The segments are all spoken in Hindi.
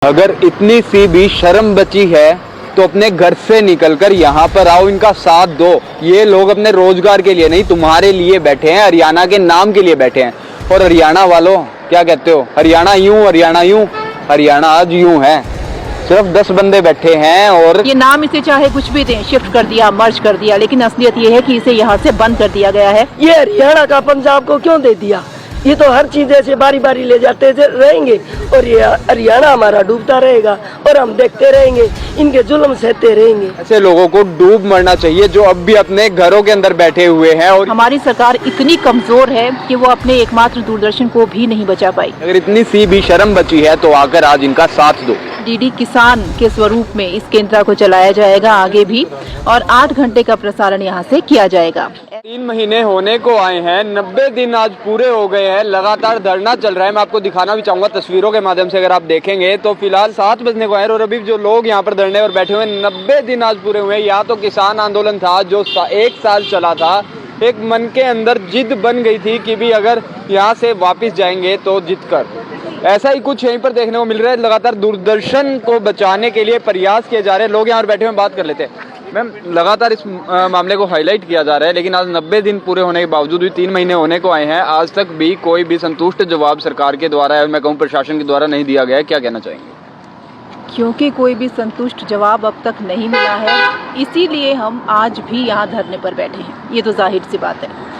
अगर इतनी सी भी शर्म बची है तो अपने घर से निकलकर यहाँ पर आओ, इनका साथ दो। ये लोग अपने रोजगार के लिए नहीं, तुम्हारे लिए बैठे हैं, हरियाणा के नाम के लिए बैठे हैं। और हरियाणा वालों क्या कहते हो, हरियाणा यूं, हरियाणा यूं, हरियाणा आज यूं है। सिर्फ 10 बंदे बैठे हैं और ये नाम इसे चाहे कुछ भी दें, शिफ्ट कर दिया, मर्ज कर दिया, लेकिन असलियत ये है कि इसे यहाँ से बंद कर दिया गया है। ये हरियाणा का पंजाब को क्यों दे दिया? ये तो हर चीज ऐसे बारी बारी ले जाते रहेंगे और ये हरियाणा हमारा डूबता रहेगा और हम देखते रहेंगे, इनके जुल्म सहते रहेंगे। ऐसे लोगों को डूब मरना चाहिए जो अब भी अपने घरों के अंदर बैठे हुए हैं। और हमारी सरकार इतनी कमजोर है कि वो अपने एकमात्र दूरदर्शन को भी नहीं बचा पाई। अगर इतनी सी भी शर्म बची है तो आकर आज इनका साथ दो। डीडी किसान के स्वरूप में इस केंद्र को चलाया जाएगा आगे भी, और 8 घंटे का प्रसारण यहाँ से किया जाएगा। 3 महीने होने को आए हैं, 90 दिन आज पूरे हो गए हैं, लगातार धरना चल रहा है। मैं आपको दिखाना भी चाहूंगा तस्वीरों के माध्यम से, अगर आप देखेंगे तो फिलहाल 7 बजने को आए और अभी जो लोग यहाँ पर धरने और बैठे हुए 90 दिन आज पूरे हुए हैं। यहाँ तो किसान आंदोलन था जो 1 साल चला था। एक मन के अंदर जिद बन गई थी कि भी अगर यहाँ से वापिस जाएंगे तो जीत कर। ऐसा ही कुछ यहीं पर देखने को मिल रहा है। लगातार दूरदर्शन को बचाने के लिए प्रयास किए जा रहे हैं। लोग यहाँ पर बैठे हुए बात कर लेते हैं। मैम, लगातार इस मामले को हाईलाइट किया जा रहा है, लेकिन आज 90 दिन पूरे होने के बावजूद भी 3 महीने होने को आए हैं, आज तक भी कोई भी संतुष्ट जवाब सरकार के द्वारा या मैं कहूँ प्रशासन के द्वारा नहीं दिया गया है। क्या कहना चाहेंगे? क्योंकि कोई भी संतुष्ट जवाब अब तक नहीं मिला है, इसीलिए हम आज भी यहाँ धरने पर बैठे हैं। ये तो जाहिर सी बात है।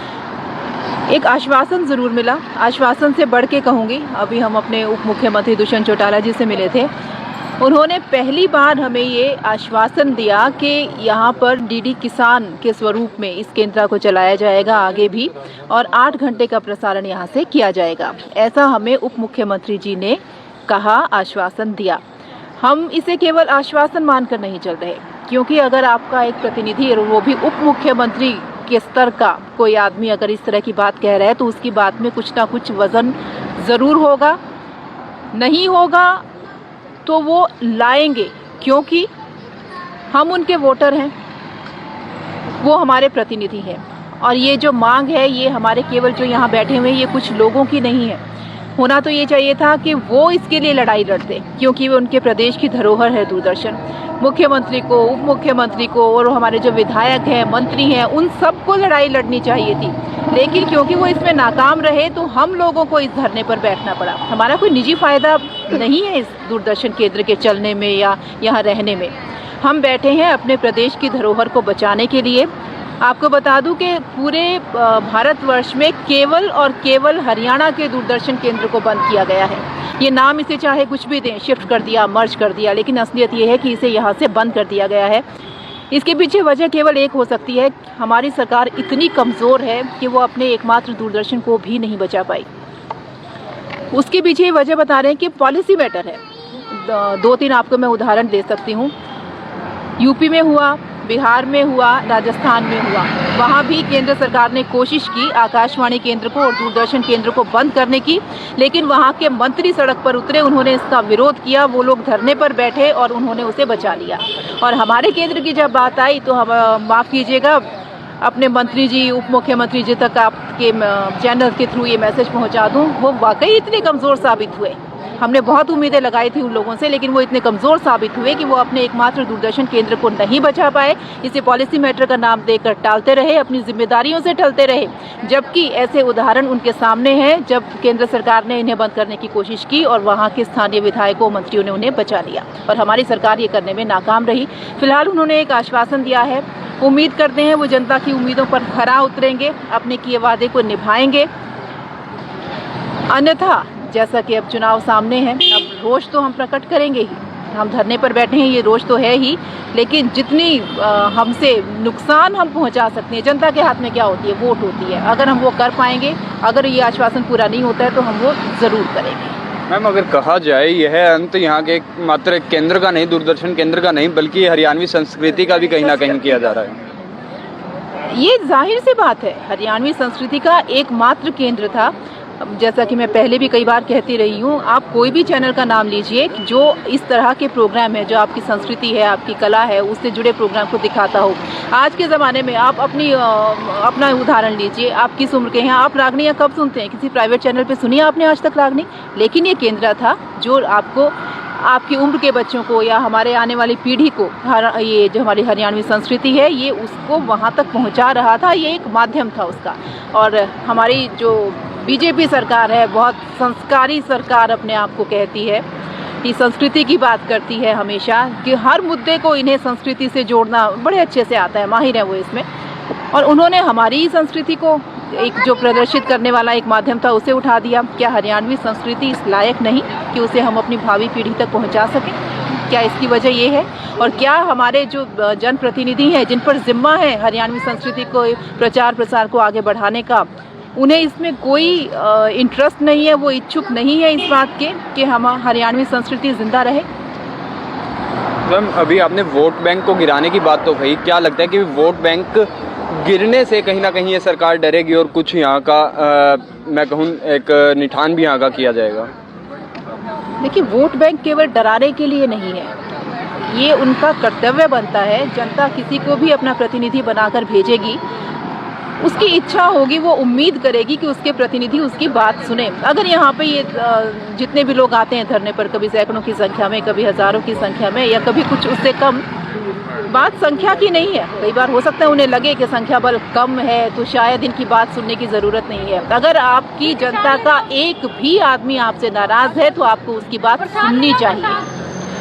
एक आश्वासन जरूर मिला, आश्वासन से बढ़ के कहूँगी, अभी हम अपने उप मुख्यमंत्री दुष्यंत चौटाला जी से मिले थे। उन्होंने पहली बार हमें ये आश्वासन दिया कि यहाँ पर डीडी किसान के स्वरूप में इस केंद्र को चलाया जाएगा आगे भी, और 8 घंटे का प्रसारण यहाँ से किया जाएगा। ऐसा हमें उप मुख्यमंत्री जी ने कहा, आश्वासन दिया। हम इसे केवल आश्वासन मानकर नहीं चल रहे, क्योंकि अगर आपका एक प्रतिनिधि, वो भी उप मुख्यमंत्री के स्तर का कोई आदमी अगर इस तरह की बात कह रहा है तो उसकी बात में कुछ ना कुछ वजन ज़रूर होगा। नहीं होगा तो वो लाएंगे, क्योंकि हम उनके वोटर हैं, वो हमारे प्रतिनिधि हैं। और ये जो मांग है, ये हमारे केवल जो यहाँ बैठे हुए हैं, ये कुछ लोगों की नहीं है। होना तो ये चाहिए था कि वो इसके लिए लड़ाई लड़ते, क्योंकि वो उनके प्रदेश की धरोहर है दूरदर्शन। मुख्यमंत्री को, उप मुख्यमंत्री को और हमारे जो विधायक हैं, मंत्री हैं, उन सबको लड़ाई लड़नी चाहिए थी। लेकिन क्योंकि वो इसमें नाकाम रहे तो हम लोगों को इस धरने पर बैठना पड़ा। हमारा कोई निजी फायदा नहीं है इस दूरदर्शन केंद्र के चलने में या यहाँ रहने में। हम बैठे हैं अपने प्रदेश की धरोहर को बचाने के लिए। आपको बता दूं कि पूरे भारतवर्ष में केवल और केवल हरियाणा के दूरदर्शन केंद्र को बंद किया गया है। ये नाम इसे चाहे कुछ भी दें, शिफ्ट कर दिया, मर्ज कर दिया, लेकिन असलियत ये है कि इसे यहाँ से बंद कर दिया गया है। इसके पीछे वजह केवल एक हो सकती है, हमारी सरकार इतनी कमज़ोर है कि वो अपने एकमात्र दूरदर्शन को भी नहीं बचा पाई। उसके पीछे वजह बता रहे हैं कि पॉलिसी मैटर है। 2-3 आपको मैं उदाहरण दे सकती हूँ। यूपी में हुआ, बिहार में हुआ, राजस्थान में हुआ। वहाँ भी केंद्र सरकार ने कोशिश की आकाशवाणी केंद्र को और दूरदर्शन केंद्र को बंद करने की, लेकिन वहाँ के मंत्री सड़क पर उतरे, उन्होंने इसका विरोध किया, वो लोग धरने पर बैठे और उन्होंने उसे बचा लिया। और हमारे केंद्र की जब बात आई तो हम, माफ़ कीजिएगा, अपने मंत्री जी, उप मुख्यमंत्री जी तक आपके चैनल के थ्रू ये मैसेज पहुँचा दूँ, वो वाकई इतने कमज़ोर साबित हुए। हमने बहुत उम्मीदें लगाई थी उन लोगों से, लेकिन वो इतने कमज़ोर साबित हुए कि वो अपने एकमात्र दूरदर्शन केंद्र को नहीं बचा पाए। इसे पॉलिसी मैटर का नाम देकर टालते रहे, अपनी जिम्मेदारियों से टलते रहे, जबकि ऐसे उदाहरण उनके सामने हैं जब केंद्र सरकार ने इन्हें बंद करने की कोशिश की और वहाँ के स्थानीय विधायकों, मंत्रियों ने उन्हें बचा लिया और हमारी सरकार ये करने में नाकाम रही। फिलहाल उन्होंने एक आश्वासन दिया है, उम्मीद करते हैं वो जनता की उम्मीदों पर खरा उतरेंगे, अपने किए वादे को निभाएंगे। अन्यथा जैसा कि अब चुनाव सामने है, अब रोष तो हम प्रकट करेंगे ही। हम धरने पर बैठे हैं, ये रोष तो है ही, लेकिन जितनी हमसे नुकसान हम पहुंचा सकते हैं, जनता के हाथ में क्या होती है, वोट होती है। अगर हम वो कर पाएंगे, अगर ये आश्वासन पूरा नहीं होता है तो हम वो ज़रूर करेंगे। मैम, अगर कहा जाए यह अंत यहाँ के मात्र केंद्र का नहीं, दूरदर्शन केंद्र का नहीं, बल्कि हरियाणवी संस्कृति का भी कहीं ना कहीं किया जा रहा है। ये जाहिर सी बात है, हरियाणवी संस्कृति का एकमात्र केंद्र था। जैसा कि मैं पहले भी कई बार कहती रही हूँ, आप कोई भी चैनल का नाम लीजिए जो इस तरह के प्रोग्राम है, जो आपकी संस्कृति है, आपकी कला है, उससे जुड़े प्रोग्राम को दिखाता हो। आज के ज़माने में आप अपना उदाहरण लीजिए, आप किस उम्र के हैं, आप रागनियाँ कब सुनते हैं? किसी प्राइवेट चैनल पे सुनी आपने आज तक रागनी? लेकिन ये केंद्र था जो आपको आपकी उम्र के बच्चों को या हमारे आने वाली पीढ़ी को ये जो हमारी हरियाणवी संस्कृति है ये उसको वहाँ तक पहुँचा रहा था, ये एक माध्यम था उसका। और हमारी जो बीजेपी सरकार है, बहुत संस्कारी सरकार अपने आप को कहती है, ये संस्कृति की बात करती है हमेशा कि हर मुद्दे को इन्हें संस्कृति से जोड़ना बड़े अच्छे से आता है, माहिर है वो इसमें। और उन्होंने हमारी ही संस्कृति को एक जो प्रदर्शित करने वाला एक माध्यम था उसे उठा दिया। क्या हरियाणवी संस्कृति इस लायक नहीं कि उसे हम अपनी भावी पीढ़ी तक पहुंचा सकें? क्या इसकी वजह ये है? और क्या हमारे जो जनप्रतिनिधि हैं जिन पर जिम्मा है हरियाणवी संस्कृति को प्रचार प्रसार को आगे बढ़ाने का, उन्हें इसमें कोई इंटरेस्ट नहीं है, वो इच्छुक नहीं है इस बात के कि हम हरियाणवी संस्कृति जिंदा रहे? मैम, अभी आपने वोट बैंक को गिराने की बात तो कही, क्या लगता है कि वोट बैंक गिरने से कहीं ना कहीं ये सरकार डरेगी और कुछ यहाँ का मैं कहूँ एक निठान भी यहाँ का किया जाएगा? देखिए, वोट बैंक केवल डराने के लिए नहीं है, ये उनका कर्तव्य बनता है। जनता किसी को भी अपना प्रतिनिधि बनाकर भेजेगी, उसकी इच्छा होगी, वो उम्मीद करेगी कि उसके प्रतिनिधि उसकी बात सुने। अगर यहाँ पे ये जितने भी लोग आते हैं धरने पर, कभी सैकड़ों की संख्या में, कभी हजारों की संख्या में, या कभी कुछ उससे कम, बात संख्या की नहीं है। कई बार हो सकता है उन्हें लगे कि संख्या बल कम है तो शायद इनकी बात सुनने की ज़रूरत नहीं है। अगर आपकी जनता का एक भी आदमी आपसे नाराज़ है तो आपको उसकी बात सुननी चाहिए,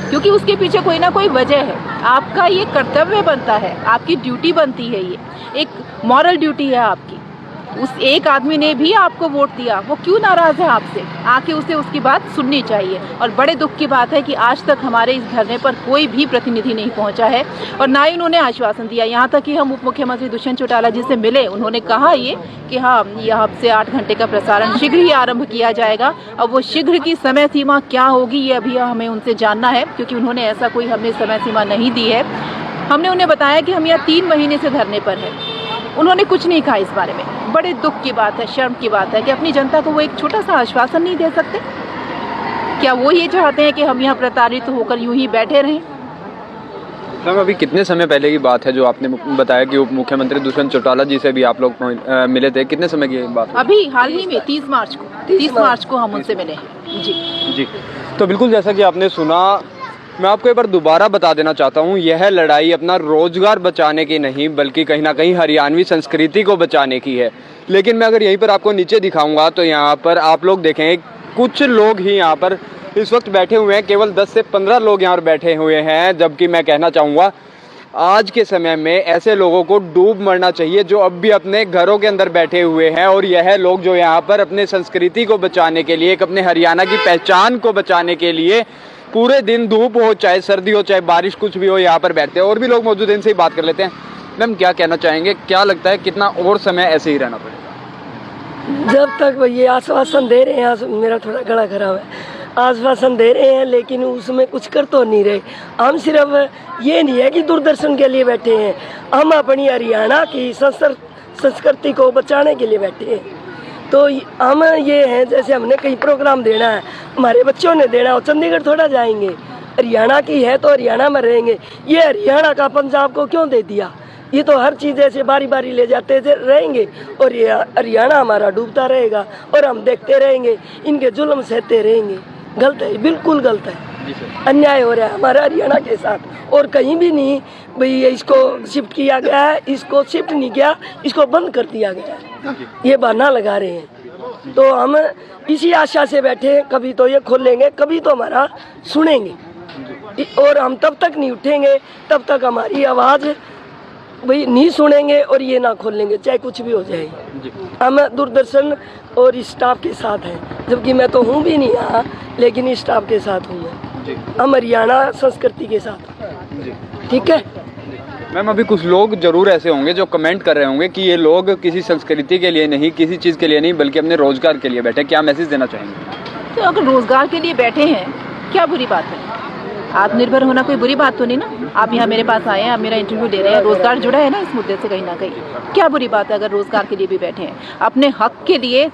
क्योंकि उसके पीछे कोई ना कोई वजह है। आपका ये कर्तव्य बनता है, आपकी ड्यूटी बनती है, ये एक मॉरल ड्यूटी है आपकी। उस एक आदमी ने भी आपको वोट दिया, वो क्यों नाराज़ है आपसे? आके उसे उसकी बात सुननी चाहिए। और बड़े दुख की बात है कि आज तक हमारे इस धरने पर कोई भी प्रतिनिधि नहीं पहुंचा है और ना ही उन्होंने आश्वासन दिया। यहाँ तक कि हम उप मुख्यमंत्री दुष्यंत चौटाला जी से मिले, उन्होंने कहा ये कि हाँ, यहाँ से 8 घंटे का प्रसारण शीघ्र ही आरंभ किया जाएगा। अब वो शीघ्र की समय सीमा क्या होगी ये अभी हमें उनसे जानना है, क्योंकि उन्होंने ऐसा कोई हमें समय सीमा नहीं दी है। हमने उन्हें बताया कि हम यहाँ 3 महीने से धरने पर हैं, उन्होंने कुछ नहीं कहा इस बारे में। बड़े दुख की बात है, शर्म की बात है कि अपनी जनता को वो एक छोटा सा आश्वासन नहीं दे सकते। क्या वो ये चाहते हैं कि हम यहाँ प्रताड़ित होकर यूं ही बैठे रहें? मैम, अभी कितने समय पहले की बात है जो आपने बताया कि उप मुख्यमंत्री दुष्यंत चौटाला जी से भी आप लोग मिले थे? कितने समय की बात? अभी हाल ही में 30 मार्च को हम उनसे मिले हैं। जी। तो बिल्कुल जैसा कि आपने सुना, मैं आपको एक बार दोबारा बता देना चाहता हूँ, यह लड़ाई अपना रोजगार बचाने की नहीं बल्कि कहीं ना कहीं हरियाणवी संस्कृति को बचाने की है। लेकिन मैं अगर यहीं पर आपको नीचे दिखाऊंगा तो यहाँ पर आप लोग देखेंगे कुछ लोग ही यहाँ पर इस वक्त बैठे हुए हैं, केवल 10 से 15 लोग यहाँ पर बैठे हुए हैं। जबकि मैं कहना चाहूँगा आज के समय में ऐसे लोगों को डूब मरना चाहिए जो अब भी अपने घरों के अंदर बैठे हुए हैं। और यह लोग जो यहाँ पर अपने संस्कृति को बचाने के लिए, एक अपने हरियाणा की पहचान को बचाने के लिए पूरे दिन, धूप हो चाहे सर्दी हो चाहे बारिश, कुछ भी हो, यहाँ पर बैठते हैं। और भी लोग मौजूद हैं, इनसे ही बात कर लेते हैं। मैम, क्या कहना चाहेंगे, क्या लगता है कितना और समय ऐसे ही रहना पड़ेगा? जब तक वो ये आश्वासन दे रहे हैं, मेरा थोड़ा गला खराब है, आश्वासन दे रहे हैं लेकिन उसमें कुछ कर तो नहीं रहे। हम सिर्फ ये नहीं है कि दूरदर्शन के लिए बैठे हैं, हम अपनी हरियाणा की संस्कृति को बचाने के लिए बैठे हैं। तो हम ये हैं, जैसे हमने कहीं प्रोग्राम देना है, हमारे बच्चों ने देना हो, चंडीगढ़ थोड़ा जाएंगे, हरियाणा की है तो हरियाणा में रहेंगे। ये हरियाणा का पंजाब को क्यों दे दिया? ये तो हर चीज़ ऐसे बारी बारी ले जाते रहेंगे और ये हरियाणा हमारा डूबता रहेगा और हम देखते रहेंगे, इनके जुल्म सहते रहेंगे। गलत है, बिल्कुल गलत है, अन्याय हो रहा है हमारा हरियाणा के साथ। और कहीं भी नहीं भाई इसको शिफ्ट किया गया है, इसको शिफ्ट नहीं किया, इसको बंद कर दिया गया है, ये बहाना लगा रहे हैं। तो हम इसी आशा से बैठे हैं, कभी तो ये खोलेंगे, कभी तो हमारा सुनेंगे। और हम तब तक नहीं उठेंगे तब तक हमारी आवाज़ भाई नहीं सुनेंगे और ये ना खोलेंगे, चाहे कुछ भी हो जाए। हम दूरदर्शन और स्टाफ के साथ हैं, जबकि मैं तो हूँ भी नहीं यहाँ, लेकिन स्टाफ के साथ हूँ मैं। हम हरियाणा संस्कृति के साथ, ठीक है। मैम, अभी कुछ लोग जरूर ऐसे होंगे जो कमेंट कर रहे होंगे कि ये लोग किसी संस्कृति के लिए नहीं, किसी चीज़ के लिए नहीं, बल्कि अपने रोजगार के लिए बैठे। क्या मैसेज देना चाहेंगे? तो अगर रोजगार के लिए बैठे हैं, क्या बुरी बात है? आत्मनिर्भर होना कोई बुरी बात तो नहीं ना। आप यहाँ मेरे पास आए हैं, आप मेरा इंटरव्यू दे रहे हैं, रोजगार जुड़ा है ना इस मुद्दे से कहीं ना कहीं। क्या बुरी बात है अगर रोजगार के लिए भी बैठे हैं? अपने हक के लिए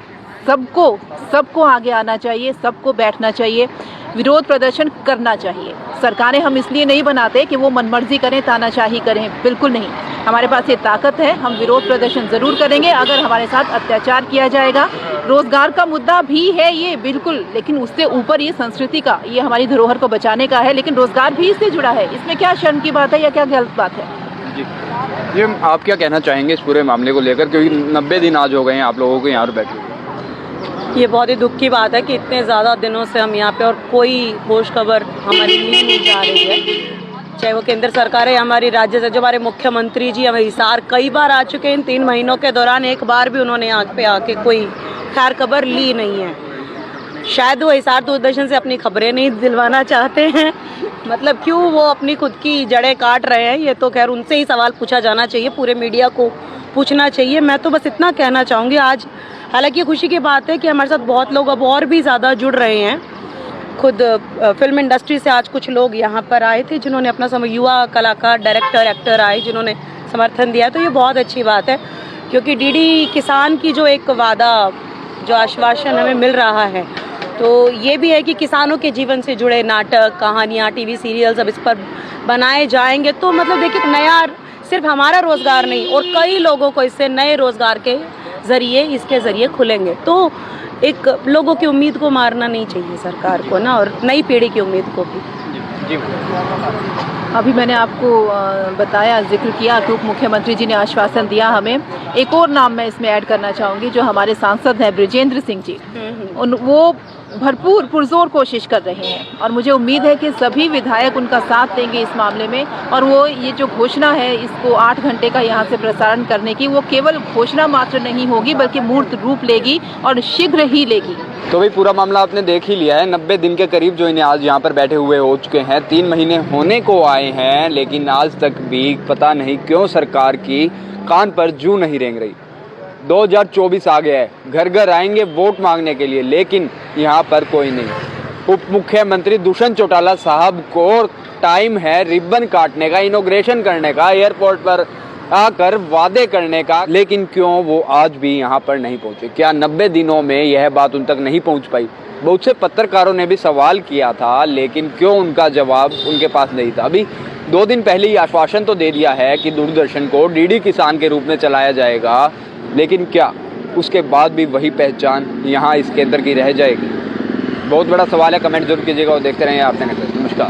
सबको आगे आना चाहिए, सबको बैठना चाहिए। विरोध प्रदर्शन करना चाहिए। सरकारें हम इसलिए नहीं बनाते कि वो मनमर्जी करें, तानाशाही करें, बिल्कुल नहीं। हमारे पास ये ताकत है, हम विरोध प्रदर्शन ज़रूर करेंगे अगर हमारे साथ अत्याचार किया जाएगा। रोज़गार का मुद्दा भी है ये, बिल्कुल, लेकिन उससे ऊपर ये संस्कृति का, ये हमारी धरोहर को बचाने का है, लेकिन रोज़गार भी इससे जुड़ा है। इसमें क्या शर्म की बात है या क्या गलत बात है? जी, ये आप क्या कहना चाहेंगे इस पूरे मामले को लेकर, क्योंकि 90 दिन आज हो गए हैं आप लोगों को यहाँ पर बैठे हुए? ये बहुत ही दुख की बात है कि इतने ज़्यादा दिनों से हम यहाँ पे और कोई होश खबर हमारी ली नहीं जा रही है। चाहे वो केंद्र सरकार है, हमारी राज्य से जो हमारे मुख्यमंत्री जी हमें हिसार कई बार आ चुके हैं, इन 3 महीनों के दौरान एक बार भी उन्होंने यहाँ पे आके कोई खैर खबर ली नहीं है। शायद वो हिसार दूरदर्शन से अपनी खबरें नहीं दिलवाना चाहते हैं, मतलब क्यों वो अपनी खुद की जड़ें काट रहे हैं, ये तो खैर उनसे ही सवाल पूछा जाना चाहिए, पूरे मीडिया को पूछना चाहिए। मैं तो बस इतना कहना चाहूँगी, आज हालांकि खुशी की बात है कि हमारे साथ बहुत लोग अब और भी ज़्यादा जुड़ रहे हैं। खुद फिल्म इंडस्ट्री से आज कुछ लोग यहाँ पर आए थे जिन्होंने अपना समय, युवा कलाकार, डायरेक्टर, एक्टर आए जिन्होंने समर्थन दिया, तो ये बहुत अच्छी बात है। क्योंकि डीडी किसान की जो एक वादा, जो आश्वासन हमें मिल रहा है, तो ये भी है कि किसानों के जीवन से जुड़े नाटक, कहानियाँ, टीवी सीरियल्स अब इस पर बनाए जाएंगे। तो मतलब देखिए, नया सिर्फ हमारा रोज़गार नहीं और कई लोगों को इससे नए रोज़गार के ज़रिए, इसके ज़रिए खुलेंगे। तो एक लोगों की उम्मीद को मारना नहीं चाहिए सरकार को ना, और नई पीढ़ी की उम्मीद को भी। जी, अभी मैंने आपको बताया, जिक्र किया कि उप मुख्यमंत्री जी ने आश्वासन दिया हमें। एक और नाम मैं इसमें ऐड करना चाहूँगी, जो हमारे सांसद हैं बृजेंद्र सिंह जी, वो भरपूर पुरजोर कोशिश कर रहे हैं और मुझे उम्मीद है कि सभी विधायक उनका साथ देंगे इस मामले में। और वो ये जो घोषणा है, इसको 8 घंटे का यहाँ से प्रसारण करने की, वो केवल घोषणा मात्र नहीं होगी बल्कि मूर्त रूप लेगी और शीघ्र ही लेगी। तो भाई पूरा मामला आपने देख ही लिया है। 90 दिन के करीब जो इन्हें आज यहाँ पर बैठे हुए हो चुके हैं, 3 महीने होने को आए हैं, लेकिन आज तक भी पता नहीं क्यों सरकार की कान पर जूं नहीं रेंग रही। 2024 आ गया है, घर घर आएंगे वोट मांगने के लिए, लेकिन यहाँ पर कोई नहीं। उप मुख्यमंत्री दुष्यंत चौटाला साहब को टाइम है रिबन काटने का, इनॉग्रेशन करने का, एयरपोर्ट पर आकर वादे करने का, लेकिन क्यों वो आज भी यहाँ पर नहीं पहुँचे? क्या 90 दिनों में यह बात उन तक नहीं पहुँच पाई? बहुत से पत्रकारों ने भी सवाल किया था, लेकिन क्यों उनका जवाब उनके पास नहीं था? अभी 2 दिन पहले ही आश्वासन तो दे दिया है कि दूरदर्शन को डीडी किसान के रूप में चलाया जाएगा, लेकिन क्या उसके बाद भी वही पहचान यहाँ इस केंद्र की रह जाएगी? बहुत बड़ा सवाल है। कमेंट जरूर कीजिएगा और देखते रहेंगे आपने नमस्कार।